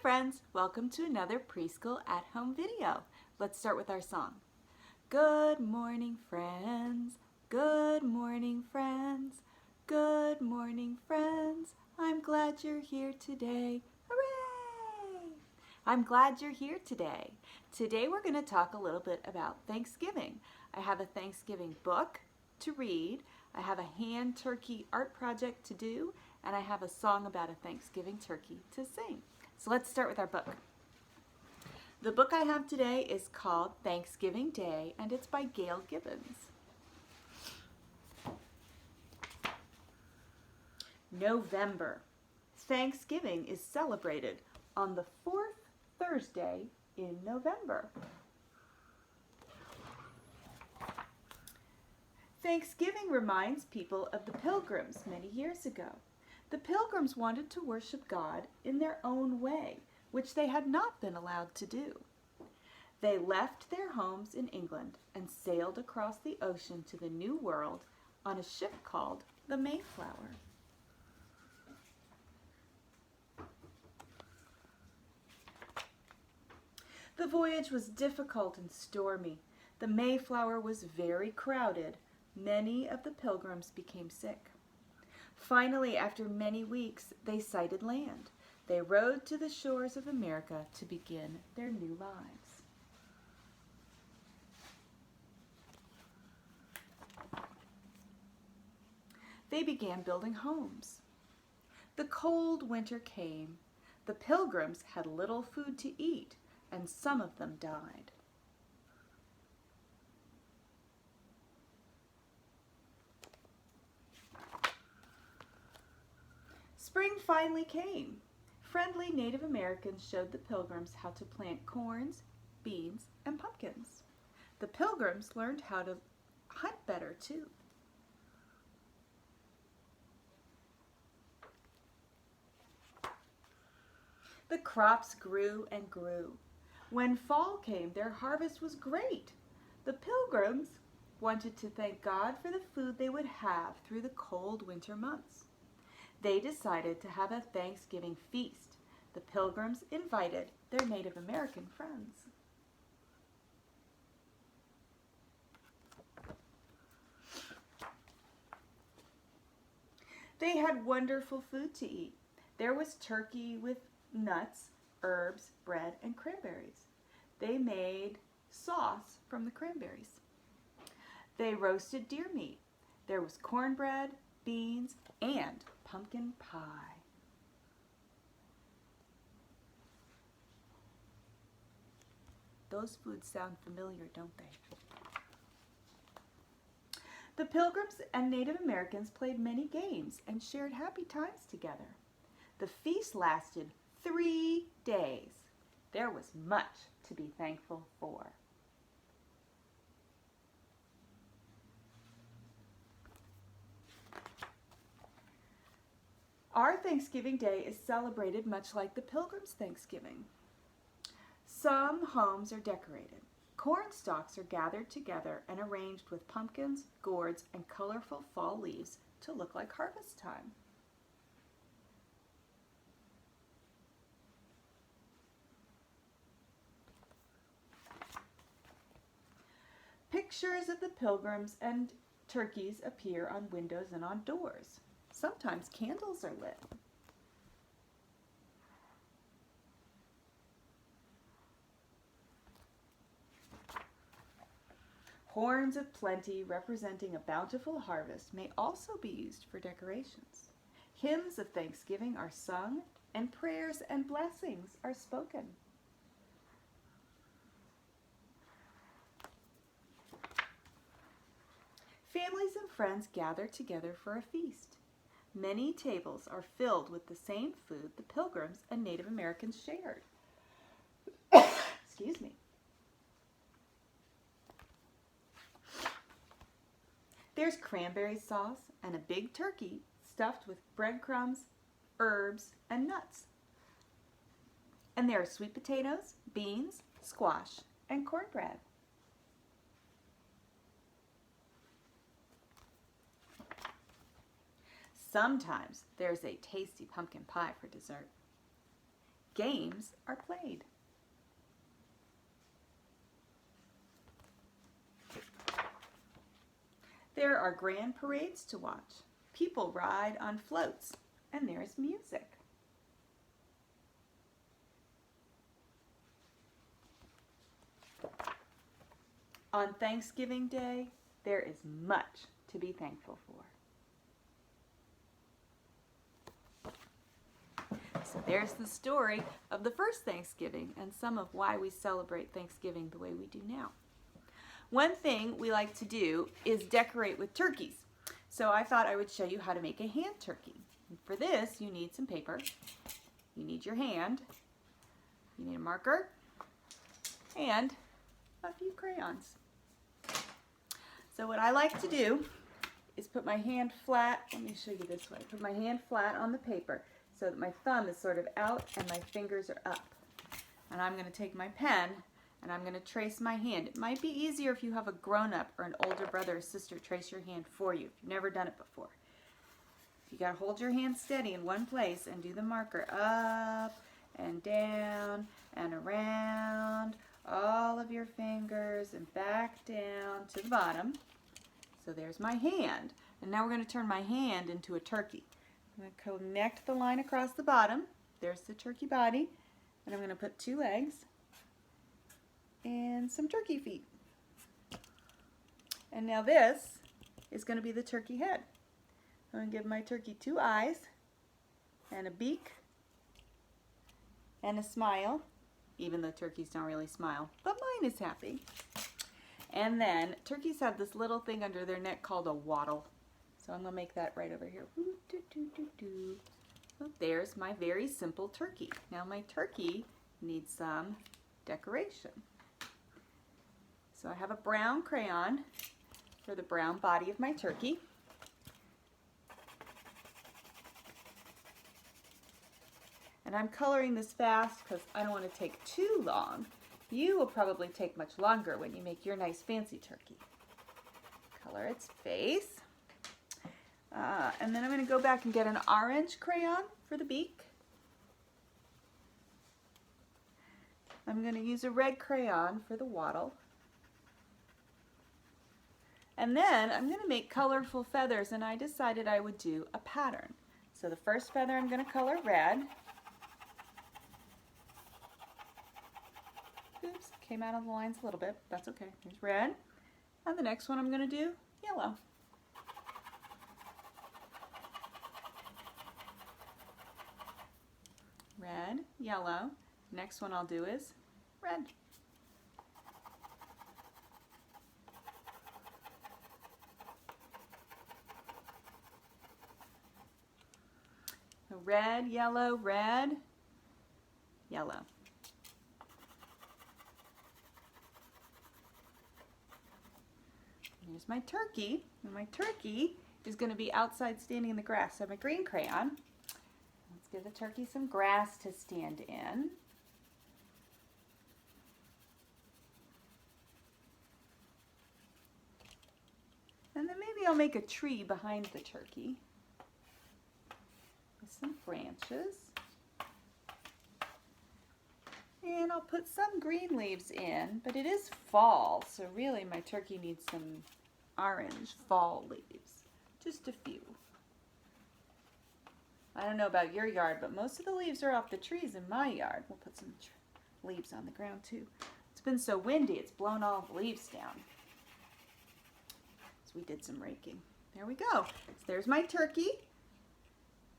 friends, welcome to another preschool at home video. Let's start with our song. Good morning friends, good morning friends, good morning friends, I'm glad you're here today. Hooray! I'm glad you're here today. Today we're going to talk a little bit about Thanksgiving. I have a Thanksgiving book to read, I have a hand turkey art project to do, and I have a song about a Thanksgiving turkey to sing. So let's start with our book. The book I have today is called Thanksgiving Day, and it's by Gail Gibbons. November. Thanksgiving is celebrated on the fourth Thursday in November. Thanksgiving reminds people of the Pilgrims many years ago. The Pilgrims wanted to worship God in their own way, which they had not been allowed to do. They left their homes in England and sailed across the ocean to the New World on a ship called the Mayflower. The voyage was difficult and stormy. The Mayflower was very crowded. Many of the Pilgrims became sick. Finally, after many weeks, they sighted land. They rowed to the shores of America to begin their new lives. They began building homes. The cold winter came. The Pilgrims had little food to eat, and some of them died. Spring finally came. Friendly Native Americans showed the Pilgrims how to plant corns, beans, and pumpkins. The Pilgrims learned how to hunt better too. The crops grew and grew. When fall came, their harvest was great. The Pilgrims wanted to thank God for the food they would have through the cold winter months. They decided to have a Thanksgiving feast. The Pilgrims invited their Native American friends. They had wonderful food to eat. There was turkey with nuts, herbs, bread, and cranberries. They made sauce from the cranberries. They roasted deer meat. There was cornbread, beans, and pumpkin pie. Those foods sound familiar, don't they? The Pilgrims and Native Americans played many games and shared happy times together. The feast lasted 3 days. There was much to be thankful for. Our Thanksgiving Day is celebrated much like the Pilgrims' Thanksgiving. Some homes are decorated. Corn stalks are gathered together and arranged with pumpkins, gourds, and colorful fall leaves to look like harvest time. Pictures of the Pilgrims and turkeys appear on windows and on doors. Sometimes candles are lit. Horns of plenty representing a bountiful harvest may also be used for decorations. Hymns of thanksgiving are sung, and prayers and blessings are spoken. Families and friends gather together for a feast. Many tables are filled with the same food the Pilgrims and Native Americans shared. Excuse me. There's cranberry sauce and a big turkey stuffed with breadcrumbs, herbs, and nuts. And there are sweet potatoes, beans, squash, and cornbread. Sometimes there's a tasty pumpkin pie for dessert. games are played. There are grand parades to watch. People ride on floats, and there's music. On Thanksgiving Day, there is much to be thankful for. So there's the story of the first Thanksgiving and some of why we celebrate Thanksgiving the way we do now. One thing we like to do is decorate with turkeys. So I thought I would show you how to make a hand turkey. And for this, you need some paper, you need your hand, you need a marker, and a few crayons. So what I like to do is put my hand flat, let me show you this way, put my hand flat on the paper so that my thumb is sort of out and my fingers are up. And I'm going to take my pen and I'm going to trace my hand. It might be easier if you have a grown-up or an older brother or sister trace your hand for you if you've never done it before. You got to hold your hand steady in one place and do the marker up and down and around all of your fingers and back down to the bottom. So there's my hand. And now we're going to turn my hand into a turkey. I'm going to connect the line across the bottom. There's the turkey body. And I'm going to put 2 legs and some turkey feet. And now this is going to be the turkey head. I'm going to give my turkey 2 eyes and a beak and a smile, even though turkeys don't really smile, but mine is happy. And then turkeys have this little thing under their neck called a wattle. So I'm going to make that right over here. So there's my very simple turkey. Now my turkey needs some decoration. So I have a brown crayon for the brown body of my turkey. And I'm coloring this fast because I don't want to take too long. You will probably take much longer when you make your nice fancy turkey. Color its face. And then I'm going to go back and get an orange crayon for the beak. I'm going to use a red crayon for the wattle. And then I'm going to make colorful feathers, and I decided I would do a pattern. So the first feather I'm going to color red. Oops, came out of the lines a little bit. That's okay. There's red. And the next one I'm going to do yellow. Red, yellow. Next one I'll do is red. So red, yellow, red, yellow. Here's my turkey, and my turkey is going to be outside standing in the grass. So I have my green crayon. Let's give the turkey some grass to stand in. And then maybe I'll make a tree behind the turkey with some branches. And I'll put some green leaves in, but it is fall, so really my turkey needs some orange fall leaves. Just a few. I don't know about your yard, but most of the leaves are off the trees in my yard. We'll put some leaves on the ground too. It's been so windy, it's blown all the leaves down. So we did some raking. There we go. So there's my turkey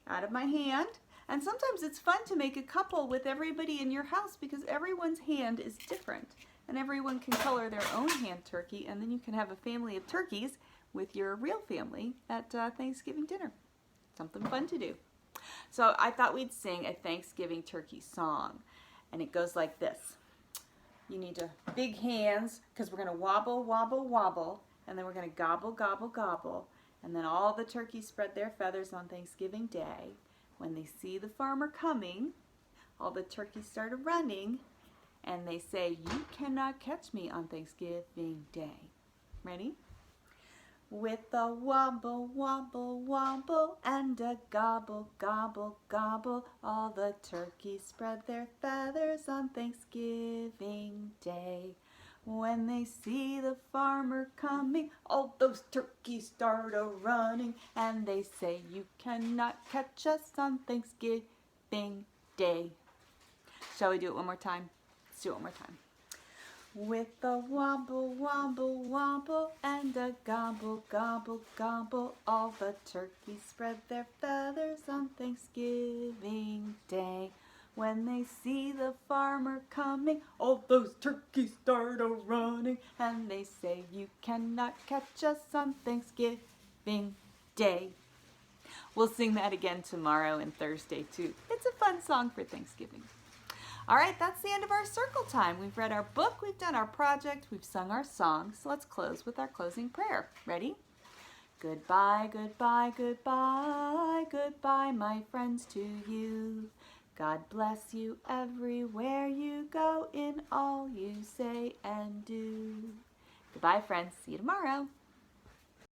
out of my hand. And sometimes it's fun to make a couple with everybody in your house because everyone's hand is different. And everyone can color their own hand turkey, and then you can have a family of turkeys with your real family at Thanksgiving dinner. Something fun to do. So I thought we'd sing a Thanksgiving turkey song. And it goes like this. You need to big hands because we're going to wobble, wobble, wobble. And then we're going to gobble, gobble, gobble. And then all the turkeys spread their feathers on Thanksgiving Day. When they see the farmer coming, all the turkeys start running, and they say, "You cannot catch me on Thanksgiving Day." Ready? With a wobble, wobble, wobble, and a gobble, gobble, gobble, all the turkeys spread their feathers on Thanksgiving Day. When they see the farmer coming, all those turkeys start a-running, and they say, "You cannot catch us on Thanksgiving Day." Shall we do it one more time? Let's do it one more time. With a wobble, wobble, wobble, and a gobble, gobble, gobble, all the turkeys spread their feathers on Thanksgiving Day. When they see the farmer coming, all those turkeys start a-running, and they say, "You cannot catch us on Thanksgiving Day." We'll sing that again tomorrow and Thursday too. It's a fun song for Thanksgiving. All right, that's the end of our circle time. We've read our book, we've done our project, we've sung our song. So let's close with our closing prayer. Ready? Goodbye, goodbye, goodbye, goodbye, my friends, to you. God bless you everywhere you go, in all you say and do. Goodbye, friends. See you tomorrow.